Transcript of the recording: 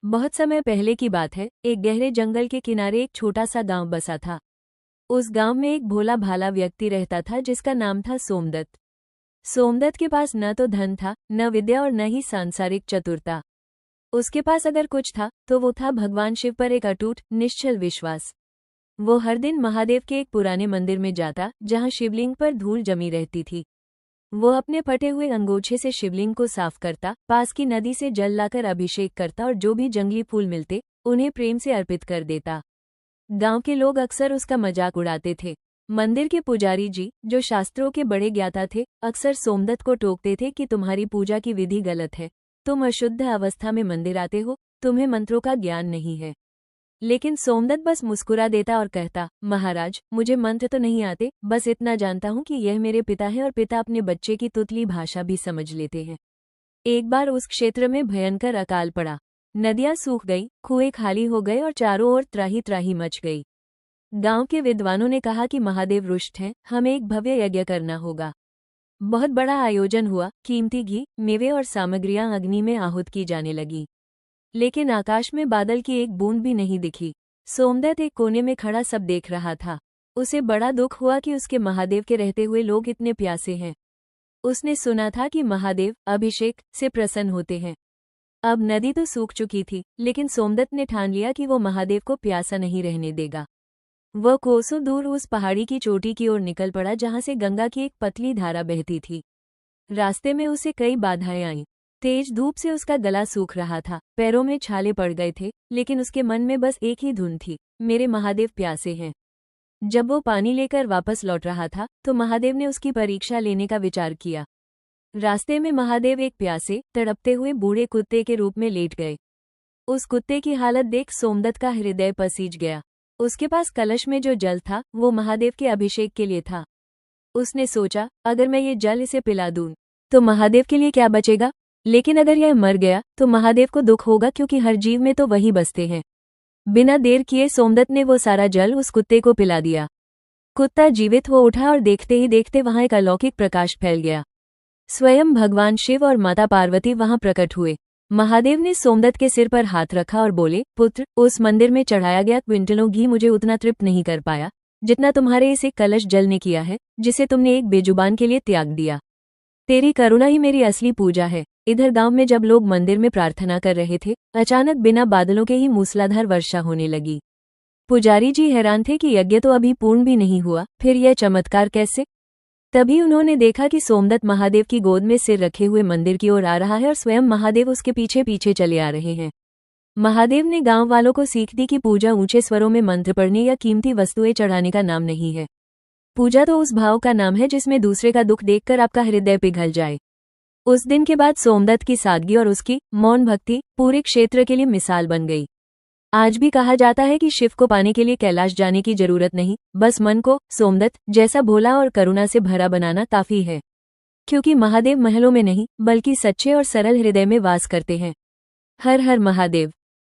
बहुत समय पहले की बात है। एक गहरे जंगल के किनारे एक छोटा सा गांव बसा था। उस गांव में एक भोला भाला व्यक्ति रहता था जिसका नाम था सोमदत्त। सोमदत्त के पास न तो धन था, न विद्या और न ही सांसारिक चतुरता। उसके पास अगर कुछ था तो वो था भगवान शिव पर एक अटूट निश्चल विश्वास। वो हर दिन महादेव के एक पुराने मंदिर में जाता जहां शिवलिंग पर धूल जमी रहती थी। वो अपने फटे हुए अंगोछे से शिवलिंग को साफ करता, पास की नदी से जल लाकर अभिषेक करता और जो भी जंगली फूल मिलते उन्हें प्रेम से अर्पित कर देता। गांव के लोग अक्सर उसका मजाक उड़ाते थे। मंदिर के पुजारी जी, जो शास्त्रों के बड़े ज्ञाता थे, अक्सर सोमदत्त को टोकते थे कि तुम्हारी पूजा की विधि गलत है, तुम अशुद्ध अवस्था में मंदिर आते हो, तुम्हें मंत्रों का ज्ञान नहीं है। लेकिन सोमदत्त बस मुस्कुरा देता और कहता, महाराज, मुझे मंत्र तो नहीं आते, बस इतना जानता हूँ कि यह मेरे पिता है और पिता अपने बच्चे की तुतली भाषा भी समझ लेते हैं। एक बार उस क्षेत्र में भयंकर अकाल पड़ा। नदियां सूख गई, कुएं खाली हो गए और चारों ओर त्राही त्राही मच गई। गांव के विद्वानों ने कहा कि महादेव रुष्ट हैं, हमें एक भव्य यज्ञ करना होगा। बहुत बड़ा आयोजन हुआ, कीमती घी, मेवे और सामग्रियां अग्नि में आहूत की जाने लगी। लेकिन आकाश में बादल की एक बूंद भी नहीं दिखी। सोमदत्त एक कोने में खड़ा सब देख रहा था। उसे बड़ा दुख हुआ कि उसके महादेव के रहते हुए लोग इतने प्यासे हैं। उसने सुना था कि महादेव अभिषेक से प्रसन्न होते हैं। अब नदी तो सूख चुकी थी, लेकिन सोमदत्त ने ठान लिया कि वो महादेव को प्यासा नहीं रहने देगा। वह कोसों दूर उस पहाड़ी की चोटी की ओर निकल पड़ा जहां से गंगा की एक पतली धारा बहती थी। रास्ते में उसे कई बाधाएं आईं। तेज धूप से उसका गला सूख रहा था, पैरों में छाले पड़ गए थे, लेकिन उसके मन में बस एक ही धुन थी, मेरे महादेव प्यासे हैं। जब वो पानी लेकर वापस लौट रहा था तो महादेव ने उसकी परीक्षा लेने का विचार किया। रास्ते में महादेव एक प्यासे, तड़पते हुए बूढ़े कुत्ते के रूप में लेट गए। उस कुत्ते की हालत देख सोमदत्त का हृदय पसीज गया। उसके पास कलश में जो जल था वो महादेव के अभिषेक के लिए था। उसने सोचा, अगर मैं ये जल इसे पिला दूं तो महादेव के लिए क्या बचेगा, लेकिन अगर यह मर गया तो महादेव को दुख होगा क्योंकि हर जीव में तो वही बसते हैं। बिना देर किए सोमदत्त ने वो सारा जल उस कुत्ते को पिला दिया। कुत्ता जीवित हो उठा और देखते ही देखते वहां एक अलौकिक प्रकाश फैल गया। स्वयं भगवान शिव और माता पार्वती वहां प्रकट हुए। महादेव ने सोमदत्त के सिर पर हाथ रखा और बोले, पुत्र, उस मंदिर में चढ़ाया गया क्विंटलों घी मुझे उतना तृप्त नहीं कर पाया जितना तुम्हारे इस एक कलश जल ने किया है, जिसे तुमने एक बेजुबान के लिए त्याग दिया। तेरी करुणा ही मेरी असली पूजा है। इधर गांव में जब लोग मंदिर में प्रार्थना कर रहे थे, अचानक बिना बादलों के ही मूसलाधार वर्षा होने लगी। पुजारी जी हैरान थे कि यज्ञ तो अभी पूर्ण भी नहीं हुआ, फिर यह चमत्कार कैसे? तभी उन्होंने देखा कि सोमदत्त महादेव की गोद में सिर रखे हुए मंदिर की ओर आ रहा है और स्वयं महादेव उसके पीछे पीछे चले आ रहे हैं। महादेव ने गांव वालों को सीख दी कि पूजा ऊंचे स्वरों में मंत्र पढ़ने या कीमती वस्तुएं चढ़ाने का नाम नहीं है। पूजा तो उस भाव का नाम है जिसमें दूसरे का दुख देखकर आपका हृदय पिघल जाए। उस दिन के बाद सोमदत्त की सादगी और उसकी मौन भक्ति पूरे क्षेत्र के लिए मिसाल बन गई। आज भी कहा जाता है कि शिव को पाने के लिए कैलाश जाने की जरूरत नहीं, बस मन को सोमदत्त जैसा भोला और करुणा से भरा बनाना काफी है। क्योंकि महादेव महलों में नहीं, बल्कि सच्चे और सरल हृदय में वास करते हैं। हर हर महादेव।